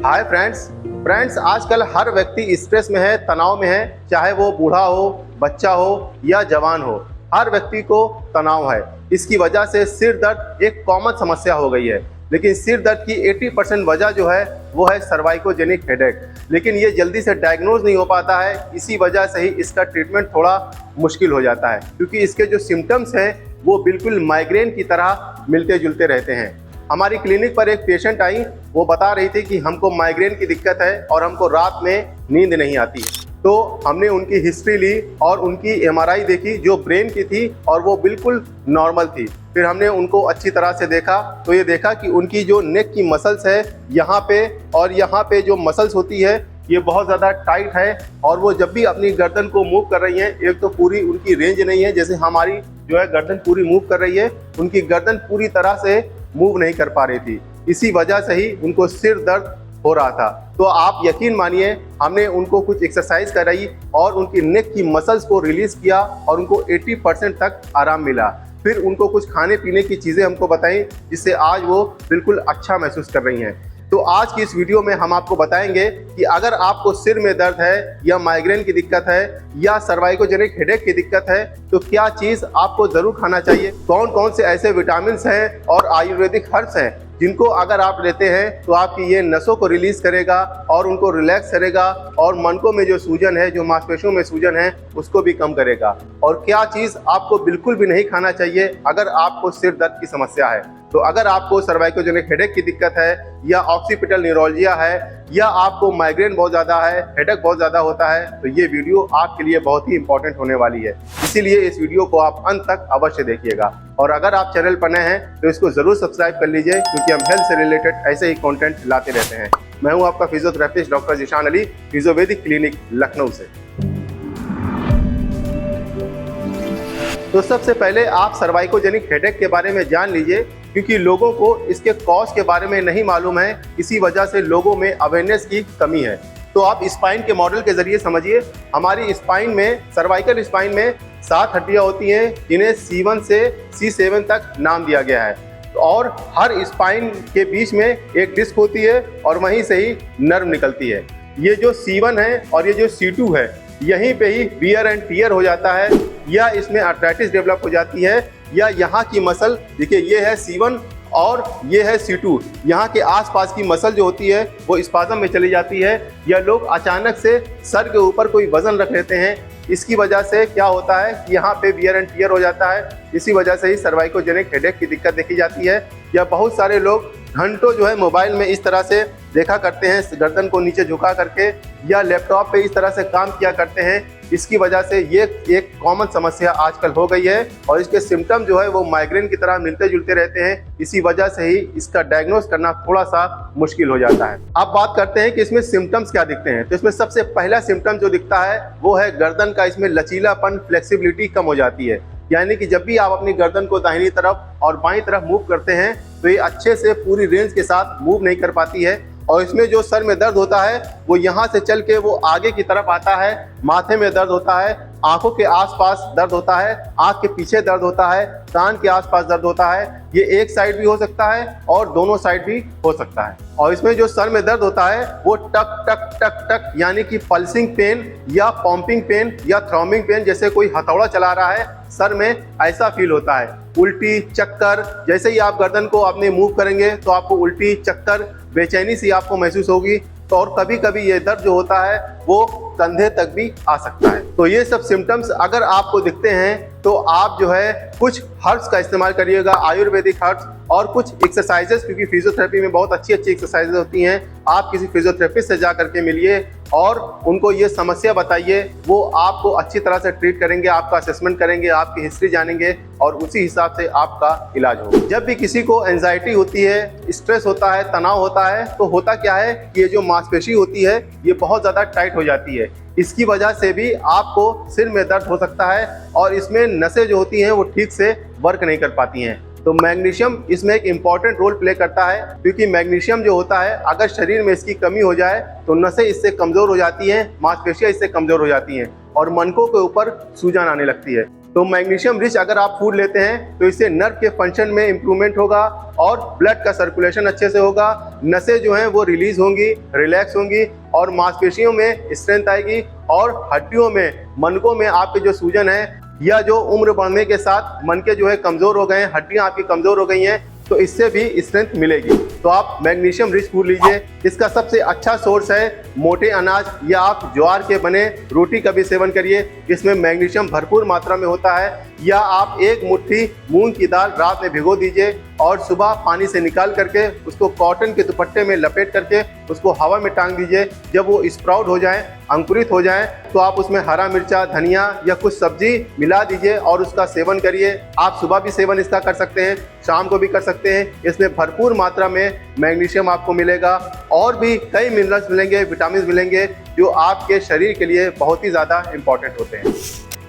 Hi friends आजकल हर व्यक्ति stress में है, तनाव में है, चाहे वो बूढ़ा हो, बच्चा हो या जवान हो। हर व्यक्ति को तनाव है। इसकी वजह से सिर दर्द एक कॉमन समस्या हो गई है। लेकिन सिर दर्द की 80% वजह जो है वो है सर्वाइकोजेनिक हेडेक। लेकिन ये जल्दी से डायग्नोज नहीं हो पाता है। इसी वजह से ही इसका ट्रीटमेंट थोड़ा मुश्किल हो जाता है, क्योंकि इसके जो सिम्टम्स हैं वो बिल्कुल माइग्रेन की तरह मिलते जुलते रहते हैं। हमारी क्लिनिक पर एक पेशेंट आई, वो बता रही थी कि हमको माइग्रेन की दिक्कत है और हमको रात में नींद नहीं आती है। तो हमने उनकी हिस्ट्री ली और उनकी एमआरआई देखी जो ब्रेन की थी और वो बिल्कुल नॉर्मल थी। फिर हमने उनको अच्छी तरह से देखा तो ये देखा कि उनकी जो नेक की मसल्स है यहाँ पे और यहाँ पे जो मसल्स होती है ये बहुत ज़्यादा टाइट है। और वो जब भी अपनी गर्दन को मूव कर रही हैं, एक तो पूरी उनकी रेंज नहीं है, जैसे हमारी जो है गर्दन पूरी मूव कर रही है, उनकी गर्दन पूरी तरह से मूव नहीं कर पा रही थी। इसी वजह से ही उनको सिर दर्द हो रहा था। तो आप यकीन मानिए, हमने उनको कुछ एक्सरसाइज कराई और उनकी नेक की मसल्स को रिलीज किया और उनको 80% तक आराम मिला। फिर उनको कुछ खाने पीने की चीज़ें हमको बताई, जिससे आज वो बिल्कुल अच्छा महसूस कर रही हैं। तो आज की इस वीडियो में हम आपको बताएंगे कि अगर आपको सिर में दर्द है या माइग्रेन की दिक्कत है या सर्वाइकोजेनिक हेडेक की दिक्कत है तो क्या चीज़ आपको ज़रूर खाना चाहिए, कौन कौन से ऐसे विटामिन हैं और आयुर्वेदिक हर्ब्स हैं जिनको अगर आप लेते हैं तो आपकी ये नसों को रिलीज करेगा और उनको रिलैक्स करेगा और मनकों में जो सूजन है, जो मांसपेशियों में सूजन है, उसको भी कम करेगा। और क्या चीज़ आपको बिल्कुल भी नहीं खाना चाहिए अगर आपको सिर दर्द की समस्या है। तो अगर आपको सर्वाइकोजेनिक हेडेक की दिक्कत है या ऑक्सीपिटल न्यूरोलजिया है या आपको माइग्रेन बहुत ज़्यादा है, हेडेक बहुत ज़्यादा होता है, तो ये वीडियो आपके लिए बहुत ही इंपॉर्टेंट होने वाली है। इसीलिए इस वीडियो को आप अंत तक अवश्य देखिएगा। और अगर आप चैनल पर नए हैं तो इसको ज़रूर सब्सक्राइब कर लीजिए, क्योंकि हम हेल्थ से रिलेटेड ऐसे ही कंटेंट लाते रहते हैं। मैं हूं आपका physiotherapist doctor Zeeshan Ali, Physiovedic clinic Lucknow से। तो सबसे पहले आप सर्वाइकोजेनिक हेडेक के बारे में जान लीजिए, क्योंकि लोगों को इसके कॉज के बारे में नहीं मालूम है। इसी वजह से लोगों में अवेयरनेस की कमी है। तो आप स्पाइन के मॉडल के जरिए समझिए। हमारी स्पाइन में, सर्वाइकल स्पाइन में 7 हड्डियां होती हैं, जिन्हें C1 से C7 तक नाम दिया गया है। और हर स्पाइन के बीच में एक डिस्क होती है और वहीं से ही नर्व निकलती है। ये जो C1 है और ये जो C2 है, यहीं पे ही वियर एंड टियर हो जाता है या इसमें आर्थराइटिस डेवलप हो जाती है, या यहाँ की मसल देखिए, ये है C1 और ये है C2। यहाँ के आसपास की मसल जो होती है वो स्पाज़म में चली जाती है, या लोग अचानक से सर के ऊपर कोई वजन रख लेते हैं। इसकी वजह से क्या होता है कि यहाँ पे वियर एंड टियर हो जाता है। इसी वजह से ही सर्वाइकोजेनिक हेडेक की दिक्कत देखी जाती है। या बहुत सारे लोग घंटों जो है मोबाइल में इस तरह से देखा करते हैं, गर्दन को नीचे झुका करके, या लैपटॉप पे इस तरह से काम किया करते हैं। इसकी वजह से ये एक कॉमन समस्या आजकल हो गई है और इसके सिम्टम जो है वो माइग्रेन की तरह मिलते जुलते रहते हैं। इसी वजह से ही इसका डायग्नोस करना थोड़ा सा मुश्किल हो जाता है। अब बात करते हैं कि इसमें सिम्टम्स क्या दिखते हैं। तो इसमें सबसे पहला सिम्टम जो दिखता है वो है गर्दन का, इसमें लचीलापन, फ्लेक्सिबिलिटी कम हो जाती है। यानी कि जब भी आप अपनी गर्दन को दाहिनी तरफ और बाईं तरफ मूव करते हैं तो ये अच्छे से पूरी रेंज के साथ मूव नहीं कर पाती है। और इसमें जो सर में दर्द होता है वो यहाँ से चल के वो आगे की तरफ आता है। माथे में दर्द होता है, आंखों के आसपास दर्द होता है, आंख के पीछे दर्द होता है, कान के आसपास दर्द होता है। ये एक साइड भी हो सकता है और दोनों साइड भी हो सकता है। और इसमें जो सर में दर्द होता है वो टक टक टक टक यानी कि पल्सिंग पेन या पंपिंग पेन या थ्रॉम्बिंग पेन, जैसे कोई हथौड़ा चला रहा है सर में, ऐसा फील होता है। उल्टी, चक्कर, जैसे ही आप गर्दन को अपने मूव करेंगे तो आपको उल्टी, चक्कर, बेचैनी सी आपको महसूस होगी। तो और कभी कभी ये दर्द जो होता है वो कंधे तक भी आ सकता है। तो ये सब सिम्टम्स अगर आपको दिखते हैं तो आप जो है कुछ हर्ब्स का इस्तेमाल करिएगा, आयुर्वेदिक हर्ब्स, और कुछ एक्सरसाइजेस, क्योंकि फिजियोथेरेपी में बहुत अच्छी अच्छी एक्सरसाइजेस होती हैं। आप किसी फिजियोथेरेपिस्ट से जा करके मिलिए और उनको ये समस्या बताइए। वो आपको अच्छी तरह से ट्रीट करेंगे, आपका असेसमेंट करेंगे, आपकी हिस्ट्री जानेंगे और उसी हिसाब से आपका इलाज होगा। जब भी किसी को एंजाइटी होती है, स्ट्रेस होता है, तनाव होता है, तो होता क्या है कि ये जो मांसपेशी होती है ये बहुत ज़्यादा टाइट हो जाती है। इसकी वजह से भी आपको सिर में दर्द हो सकता है और इसमें नसें जो होती हैं वो ठीक से वर्क नहीं कर पाती हैं। तो मैग्नीशियम इसमें एक इम्पॉर्टेंट रोल प्ले करता है, क्योंकि मैग्नीशियम जो होता है अगर शरीर में इसकी कमी हो जाए तो नसें इससे कमज़ोर हो जाती हैं, मांसपेशियाँ इससे कमज़ोर हो जाती हैं और मनकों के ऊपर सूजन आने लगती है। तो मैग्नीशियम रिच अगर आप फूड लेते हैं तो इससे नर्व के फंक्शन में इम्प्रूवमेंट होगा और ब्लड का सर्कुलेशन अच्छे से होगा, नसें जो हैं वो रिलीज होंगी, रिलैक्स होंगी और मांसपेशियों में स्ट्रेंथ आएगी और हड्डियों में, मनकों में आपके जो सूजन है या जो उम्र बढ़ने के साथ मन के जो है कमज़ोर हो गए हैं, हड्डियाँ आपकी कमज़ोर हो गई हैं, तो इससे भी स्ट्रेंथ मिलेगी। तो आप मैग्नीशियम रिच फूड लीजिए। इसका सबसे अच्छा सोर्स है मोटे अनाज या आप ज्वार के बने रोटी का भी सेवन करिए, इसमें मैग्नीशियम भरपूर मात्रा में होता है। या आप एक मुट्ठी मूंग की दाल रात में भिगो दीजिए और सुबह पानी से निकाल करके उसको कॉटन के दुपट्टे में लपेट करके उसको हवा में टांग दीजिए। जब वो स्प्राउट हो जाए, अंकुरित हो जाए, तो आप उसमें हरा मिर्चा, धनिया या कुछ सब्जी मिला दीजिए और उसका सेवन करिए। आप सुबह भी सेवन इसका कर सकते हैं, शाम को भी कर सकते हैं। इसमें भरपूर मात्रा में मैग्नीशियम आपको मिलेगा और भी कई मिनरल्स मिलेंगे, विटामिन मिलेंगे जो आपके शरीर के लिए बहुत ही ज़्यादा इम्पॉर्टेंट होते हैं।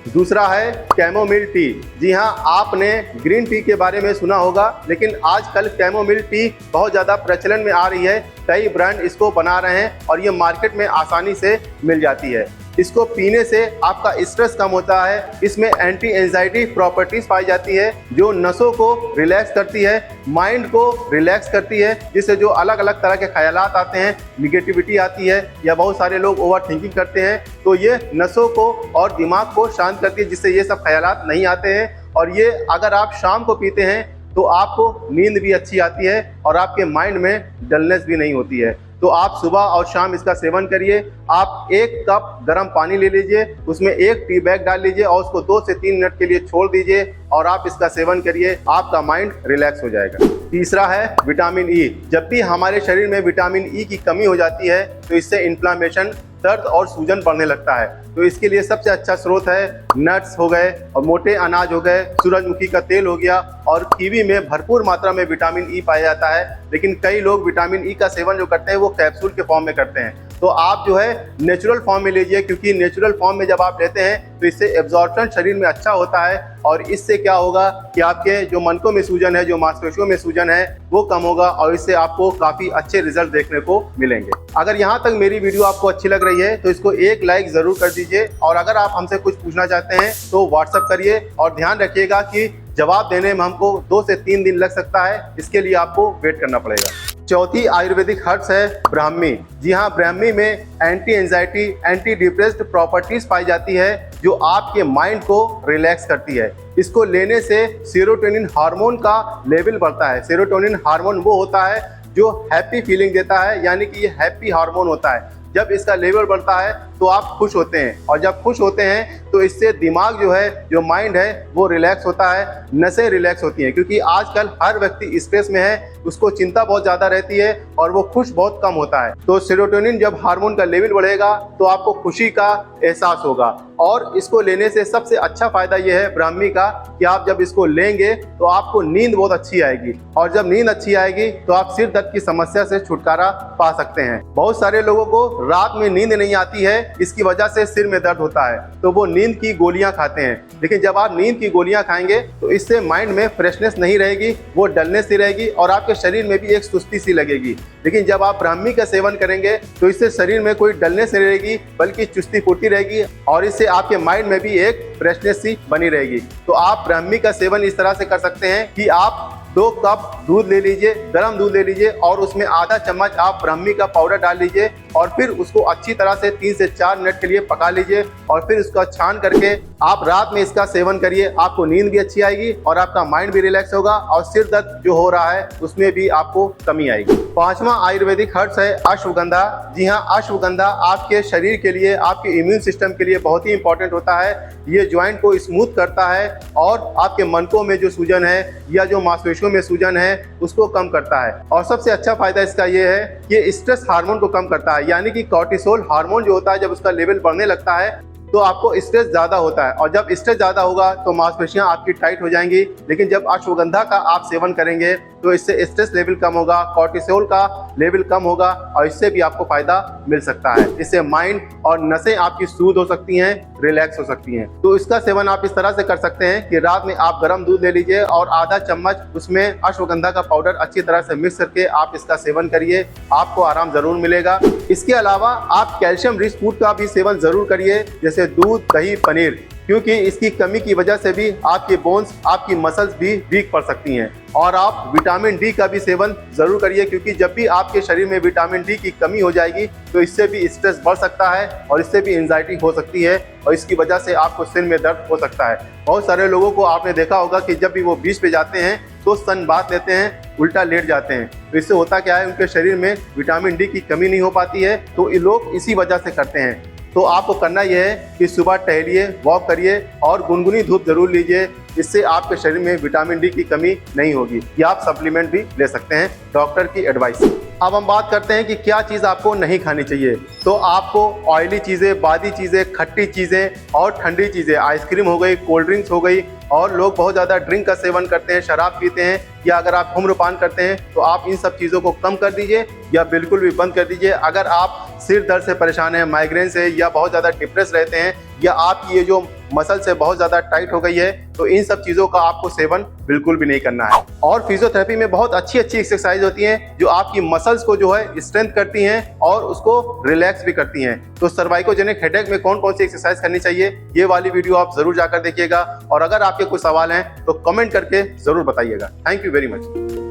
दूसरा है कैमोमिल टी। जी हाँ, आपने ग्रीन टी के बारे में सुना होगा, लेकिन आजकल कैमोमिल टी बहुत ज़्यादा प्रचलन में आ रही है। कई ब्रांड इसको बना रहे हैं और ये मार्केट में आसानी से मिल जाती है। इसको पीने से आपका स्ट्रेस कम होता है। इसमें एंटी एंजाइटी प्रॉपर्टीज पाई जाती है जो नसों को रिलैक्स करती है, माइंड को रिलैक्स करती है, जिससे जो अलग अलग तरह के ख्यालात आते हैं, निगेटिविटी आती है या बहुत सारे लोग ओवर थिंकिंग करते हैं, तो ये नसों को और दिमाग को शांत करती है, जिससे ये सब ख्यालात नहीं आते हैं। और ये अगर आप शाम को पीते हैं तो आपको नींद भी अच्छी आती है और आपके माइंड में डलनेस भी नहीं होती है। तो आप सुबह और शाम इसका सेवन करिए। आप 1 कप गर्म पानी ले लीजिए, उसमें 1 टी बैग डाल लीजिए और उसको 2 से 3 मिनट के लिए छोड़ दीजिए और आप इसका सेवन करिए। आपका माइंड रिलैक्स हो जाएगा। तीसरा है विटामिन ई। जब भी हमारे शरीर में विटामिन ई की कमी हो जाती है तो इससे इन्फ्लामेशन, दर्द और सूजन बढ़ने लगता है। तो इसके लिए सबसे अच्छा स्रोत है नट्स हो गए और मोटे अनाज हो गए, सूरजमुखी का तेल हो गया और कीवी में भरपूर मात्रा में विटामिन ई पाया जाता है। लेकिन कई लोग विटामिन ई का सेवन जो करते हैं वो कैप्सूल के फॉर्म में करते हैं। तो आप जो है नेचुरल फॉर्म में लीजिए, क्योंकि नेचुरल फॉर्म में जब आप लेते हैं तो इससे एब्जॉर्प्शन शरीर में अच्छा होता है और इससे क्या होगा कि आपके जो मनकों में सूजन है, जो मांसपेशियों में सूजन है, वो कम होगा और इससे आपको काफ़ी अच्छे रिजल्ट देखने को मिलेंगे। अगर यहाँ तक मेरी वीडियो आपको अच्छी लग रही है तो इसको एक लाइक ज़रूर कर दीजिए और अगर आप हमसे कुछ पूछना चाहते हैं तो व्हाट्सअप करिए और ध्यान रखिएगा कि जवाब देने में हमको 2 से 3 दिन लग सकता है, इसके लिए आपको वेट करना पड़ेगा। चौथी आयुर्वेदिक हर्ब्स है ब्राह्मी। जी हाँ, ब्राह्मी में anti anxiety, anti depressed properties पाई जाती है जो आपके माइंड को रिलैक्स करती है। इसको लेने से सेरोटोनिन हार्मोन का लेवल बढ़ता है। सेरोटोनिन हार्मोन वो होता है जो हैप्पी फीलिंग देता है, यानी कि ये हैप्पी हार्मोन होता है। जब इसका लेवल बढ़ता है तो आप खुश होते हैं और जब खुश होते हैं तो इससे दिमाग जो है, जो माइंड है, वो रिलैक्स होता है, नसें रिलैक्स होती हैं। क्योंकि आजकल हर व्यक्ति स्ट्रेस में है, उसको चिंता बहुत ज़्यादा रहती है और वो खुश बहुत कम होता है। तो सेरोटोनिन जब हार्मोन का लेवल बढ़ेगा तो आपको खुशी का एहसास होगा और इसको लेने से सबसे अच्छा फायदा ये है ब्राह्मी का कि आप जब इसको लेंगे तो आपको नींद बहुत अच्छी आएगी और जब नींद अच्छी आएगी तो आप सिर दर्द की समस्या से छुटकारा पा सकते हैं। बहुत सारे लोगों को रात में नींद नहीं आती है, इसकी वजह से सिर में दर्द होता है, तो वो नींद की गोलियां खाते हैं। लेकिन जब आप नींद की गोलियां खाएंगे तो इससे माइंड में फ्रेशनेस नहीं रहेगी, वो डलनेस सी रहेगी और आपके शरीर में भी एक सुस्ती सी लगेगी। लेकिन जब आप ब्राह्मी का सेवन करेंगे तो इससे शरीर में कोई डलनेस नहीं रहेगी, बल्कि चुस्ती फुर्ती रहेगी और इससे आपके माइंड में भी एक फ्रेशनेस सी बनी रहेगी। तो आप ब्राह्मी का सेवन इस तरह से कर सकते हैं कि आप 2 कप दूध ले लीजिए, गर्म दूध ले लीजिए और उसमें आधा चम्मच आप ब्राह्मी का पाउडर डाल लीजिए और फिर उसको अच्छी तरह से 3 से 4 मिनट के लिए पका लीजिए और फिर उसका छान करके आप रात में इसका सेवन करिए। आपको नींद भी अच्छी आएगी और आपका माइंड भी रिलैक्स होगा और सिर दर्द जो हो रहा है उसमें भी आपको कमी आएगी। 5वां आयुर्वेदिक हर्ब्स है अश्वगंधा। जी हाँ, अश्वगंधा आपके शरीर के लिए, आपके इम्यून सिस्टम के लिए बहुत ही इंपॉर्टेंट होता है। ये ज्वाइंट को स्मूथ करता है और आपके मनकों में जो सूजन है या जो मांसपेशियों में सूजन है उसको कम करता है। और सबसे अच्छा फायदा इसका ये है कि स्ट्रेस हार्मोन को कम करता है, यानी कि कॉर्टिसोल हार्मोन जो होता है जब उसका लेवल बढ़ने लगता है तो आपको स्ट्रेस ज़्यादा होता है और जब स्ट्रेस ज़्यादा होगा तो मांसपेशियां आपकी टाइट हो जाएंगी। लेकिन जब अश्वगंधा का आप सेवन करेंगे तो इससे स्ट्रेस लेवल कम होगा, कॉर्टिसोल का लेवल कम होगा और इससे भी आपको फायदा मिल सकता है। इससे माइंड और नसें आपकी सूद हो सकती हैं, रिलैक्स हो सकती हैं। तो इसका सेवन आप इस तरह से कर सकते हैं कि रात में आप गर्म दूध ले लीजिए और आधा चम्मच उसमें अश्वगंधा का पाउडर अच्छी तरह से मिक्स करके आप इसका सेवन करिए, आपको आराम जरूर मिलेगा। इसके अलावा आप कैल्शियम रिच फूड का भी सेवन जरूर करिए, जैसे दूध, दही, पनीर। क्योंकि इसकी कमी की वजह से भी आपके बोन्स, आपकी मसल्स भी वीक पड़ सकती हैं। और आप विटामिन डी का भी सेवन जरूर करिए, क्योंकि जब भी आपके शरीर में विटामिन डी की कमी हो जाएगी तो इससे भी स्ट्रेस बढ़ सकता है और इससे भी एंजाइटी हो सकती है और इसकी वजह से आपको सिर में दर्द हो सकता है। बहुत सारे लोगों को आपने देखा होगा कि जब भी वो बीच पे जाते हैं तो सन बाथ लेते हैं, उल्टा लेट जाते हैं। तो इससे होता क्या है, उनके शरीर में विटामिन डी की कमी नहीं हो पाती है, तो ये लोग इसी वजह से करते हैं। तो आपको करना यह है कि सुबह टहलिए, वॉक करिए और गुनगुनी धूप जरूर लीजिए। इससे आपके शरीर में विटामिन डी की कमी नहीं होगी। या आप सप्लीमेंट भी ले सकते हैं डॉक्टर की एडवाइस। अब हम बात करते हैं कि क्या चीज़ आपको नहीं खानी चाहिए। तो आपको ऑयली चीज़ें, बादी चीज़ें, खट्टी चीज़ें और ठंडी चीज़ें, आइसक्रीम हो गई, कोल्ड ड्रिंक्स हो गई, और लोग बहुत ज़्यादा ड्रिंक का सेवन करते हैं, शराब पीते हैं, या अगर आप धूम्रपान करते हैं तो आप इन सब चीज़ों को कम कर दीजिए या बिल्कुल भी बंद कर दीजिए। अगर आप सिर दर्द से परेशान हैं, माइग्रेन से, या बहुत ज़्यादा डिप्रेस रहते हैं, या आपकी ये जो मसल से बहुत ज़्यादा टाइट हो गई है, तो इन सब चीज़ों का आपको सेवन बिल्कुल भी नहीं करना है। और फिजियोथेरेपी में बहुत अच्छी अच्छी एक्सरसाइज होती हैं जो आपकी मसल्स को जो है स्ट्रेंथ करती हैं और उसको रिलैक्स भी करती हैं। तो सर्वाइकोजेनिक हेडेक में कौन कौन सी एक्सरसाइज करनी चाहिए, ये वाली वीडियो आप जरूर जाकर देखिएगा। और अगर आपके कोई सवाल हैं तो कमेंट करके जरूर बताइएगा। Thank you very much.